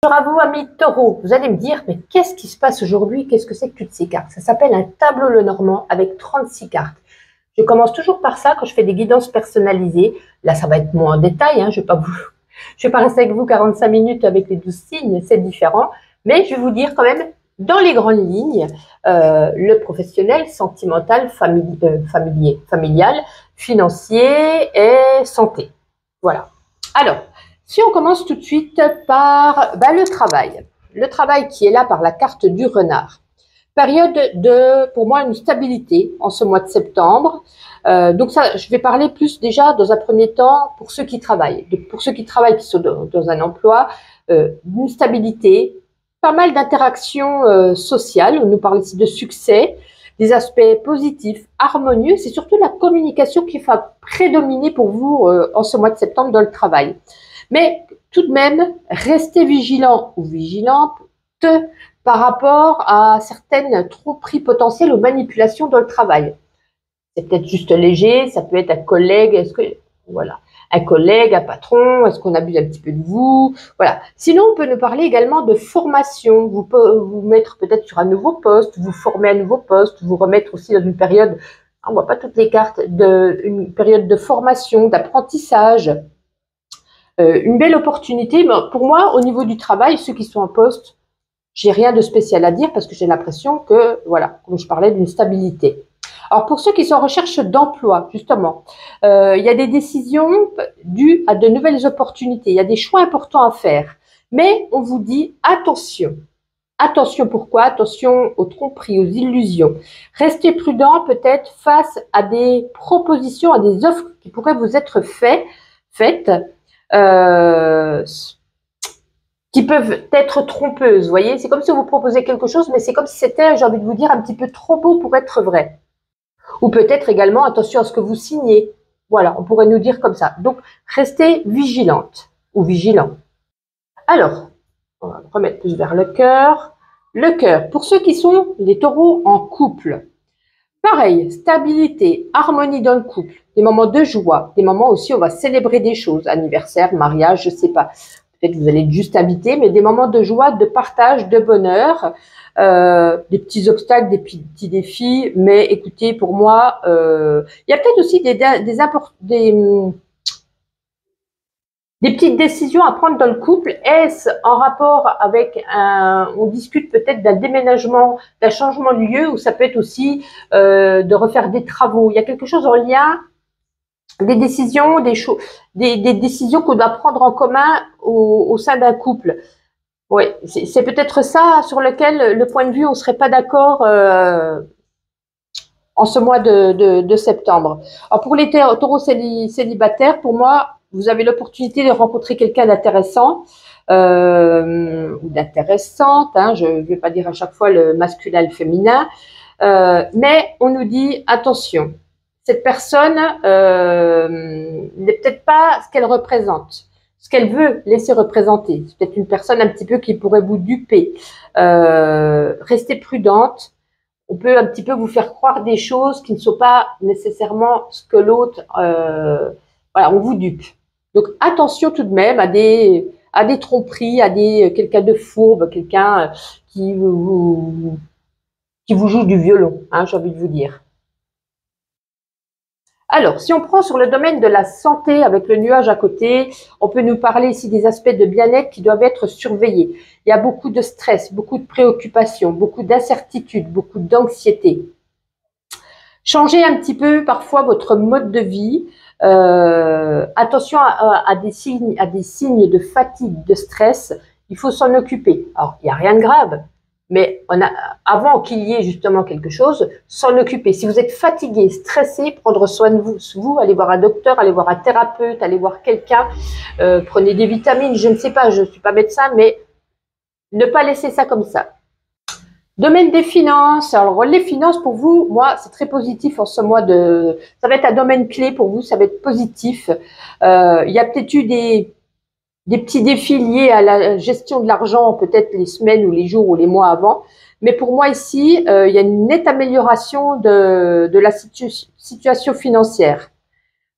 Bonjour à vous, amis taureaux. Vous allez me dire, mais qu'est-ce qui se passe aujourd'hui? Qu'est-ce que c'est que toutes ces cartes? Ça s'appelle un tableau Lenormand avec 36 cartes. Je commence toujours par ça quand je fais des guidances personnalisées. Là, ça va être moins en détail. Je vais pas rester avec vous 45 minutes avec les 12 signes, c'est différent. Mais je vais vous dire quand même, dans les grandes lignes, le professionnel, sentimental, familial, financier et santé. Voilà. Alors, si on commence tout de suite par le travail. Le travail qui est là par la carte du renard. Période de, pour moi, une stabilité en ce mois de septembre. Donc ça, je vais parler plus déjà dans un premier temps pour ceux qui travaillent. Pour ceux qui travaillent, qui sont dans un emploi, une stabilité, pas mal d'interactions sociales. On nous parle ici de succès, des aspects positifs, harmonieux. C'est surtout la communication qui va prédominer pour vous en ce mois de septembre dans le travail. Mais tout de même, restez vigilant ou vigilante par rapport à certaines tromperies potentielles ou manipulations dans le travail. C'est peut-être juste léger, ça peut être un collègue, un collègue, un patron, est-ce qu'on abuse un petit peu de vous? Voilà. Sinon, on peut nous parler également de formation. Vous pouvez vous mettre peut-être sur un nouveau poste, vous former un nouveau poste, vous remettre aussi dans une période, on voit pas toutes les cartes, une période de formation, d'apprentissage. Une belle opportunité. Mais pour moi, au niveau du travail, ceux qui sont en poste, j'ai rien de spécial à dire parce que j'ai l'impression que, voilà, comme je parlais d'une stabilité. Alors, pour ceux qui sont en recherche d'emploi, justement, il y a des décisions dues à de nouvelles opportunités. Il y a des choix importants à faire. Mais on vous dit attention. Attention pourquoi? Attention aux tromperies, aux illusions. Restez prudent peut-être face à des propositions, à des offres qui pourraient vous être faites. Qui peuvent être trompeuses, vous voyez. C'est comme si on vous proposait quelque chose, mais c'est comme si c'était, j'ai envie de vous dire, un petit peu trop beau pour être vrai. Ou peut-être également, attention à ce que vous signez. Voilà, on pourrait nous dire comme ça. Donc, restez vigilante ou vigilant. Alors, on va remettre plus vers le cœur. Le cœur, pour ceux qui sont les taureaux en couple. Pareil, stabilité, harmonie dans le couple, des moments de joie, des moments aussi où on va célébrer des choses, anniversaire, mariage, je sais pas. Peut-être que vous allez être juste invité, mais des moments de joie, de partage, de bonheur, des petits obstacles, des petits défis. Mais écoutez, pour moi, il y a peut-être aussi des petites décisions à prendre dans le couple. Est-ce en rapport avec on discute peut-être d'un déménagement, d'un changement de lieu, ou ça peut être aussi de refaire des travaux. Il y a quelque chose en lien, des décisions, des décisions qu'on doit prendre en commun au sein d'un couple. Oui, c'est peut-être ça sur lequel le point de vue on serait pas d'accord en ce mois de septembre. Alors pour les taureaux célibataires, pour moi, vous avez l'opportunité de rencontrer quelqu'un d'intéressant ou d'intéressante. Je ne vais pas dire à chaque fois le masculin, le féminin, mais on nous dit attention. Cette personne n'est peut-être pas ce qu'elle représente, ce qu'elle veut laisser représenter. C'est peut-être une personne un petit peu qui pourrait vous duper. Restez prudente. On peut un petit peu vous faire croire des choses qui ne sont pas nécessairement ce que l'autre, voilà, on vous dupe. Donc attention tout de même à des tromperies, à quelqu'un de fourbe, quelqu'un qui vous joue du violon, j'ai envie de vous dire. Alors, si on prend sur le domaine de la santé avec le nuage à côté, on peut nous parler ici des aspects de bien-être qui doivent être surveillés. Il y a beaucoup de stress, beaucoup de préoccupations, beaucoup d'incertitudes, beaucoup d'anxiété. Changez un petit peu parfois votre mode de vie. Attention à des signes de fatigue, de stress. Il faut s'en occuper. Alors, il n'y a rien de grave. Mais avant qu'il y ait justement quelque chose, s'en occuper. Si vous êtes fatigué, stressé, prendre soin de vous, allez voir un docteur, allez voir un thérapeute, allez voir quelqu'un, prenez des vitamines, je ne sais pas, je ne suis pas médecin, mais ne pas laisser ça comme ça. Domaine des finances. Alors, les finances, pour vous, moi, c'est très positif en ce mois ça va être un domaine clé pour vous, ça va être positif. Il y a peut-être eu des petits défis liés à la gestion de l'argent, peut-être les semaines ou les jours ou les mois avant. Mais pour moi ici, il y a une nette amélioration de la situation financière.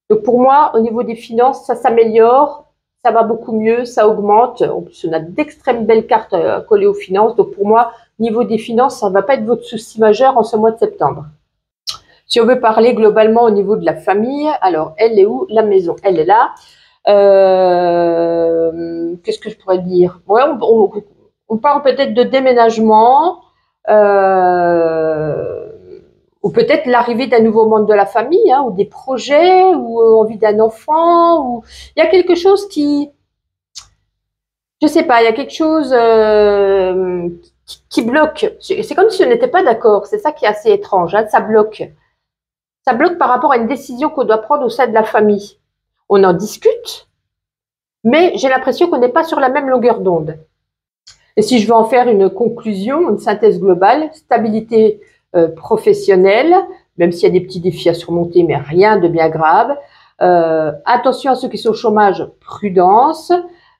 Donc pour moi, au niveau des finances, ça s'améliore. ça va beaucoup mieux, ça augmente. En plus, on a d'extrêmement belles cartes collées aux finances. Donc pour moi, niveau des finances, ça ne va pas être votre souci majeur en ce mois de septembre. Si on veut parler globalement au niveau de la famille, alors elle est où? La maison, elle est là. Qu'est-ce que je pourrais dire? Ouais, on parle peut-être de déménagement, ou peut-être l'arrivée d'un nouveau membre de la famille, hein, ou des projets, ou envie d'un enfant, ou il y a quelque chose qui, je sais pas, il y a quelque chose qui bloque. C'est comme si on n'était pas d'accord. C'est ça qui est assez étrange, hein, ça bloque. Ça bloque par rapport à une décision qu'on doit prendre au sein de la famille. On en discute, mais j'ai l'impression qu'on n'est pas sur la même longueur d'onde. Et si je veux en faire une conclusion, une synthèse globale, stabilité professionnelle, même s'il y a des petits défis à surmonter, mais rien de bien grave. Attention à ceux qui sont au chômage, prudence.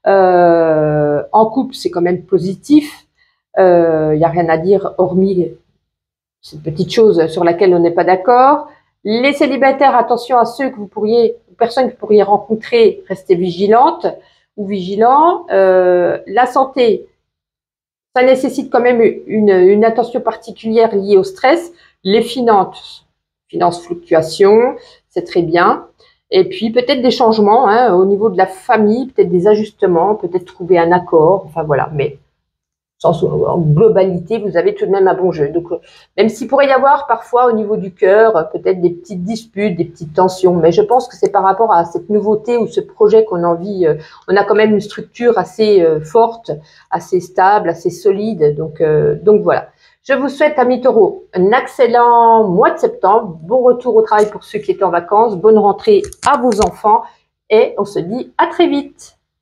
En couple, c'est quand même positif. Il n'y a rien à dire, hormis cette petite chose sur laquelle on n'est pas d'accord. Les célibataires, attention à ceux que vous pourriez, personnes que vous pourriez rencontrer, restez vigilantes ou vigilants. La santé, ça nécessite quand même une attention particulière liée au stress. Les finances fluctuations, c'est très bien. Et puis peut-être des changements hein, au niveau de la famille, peut-être des ajustements, peut-être trouver un accord. Enfin voilà, mais en globalité, vous avez tout de même un bon jeu. Donc, même s'il pourrait y avoir parfois au niveau du cœur, peut-être des petites disputes, des petites tensions, mais je pense que c'est par rapport à cette nouveauté ou ce projet qu'on a envie. On a quand même une structure assez forte, assez stable, assez solide. Donc voilà. Je vous souhaite, amis taureaux, un excellent mois de septembre. Bon retour au travail pour ceux qui étaient en vacances. Bonne rentrée à vos enfants et on se dit à très vite.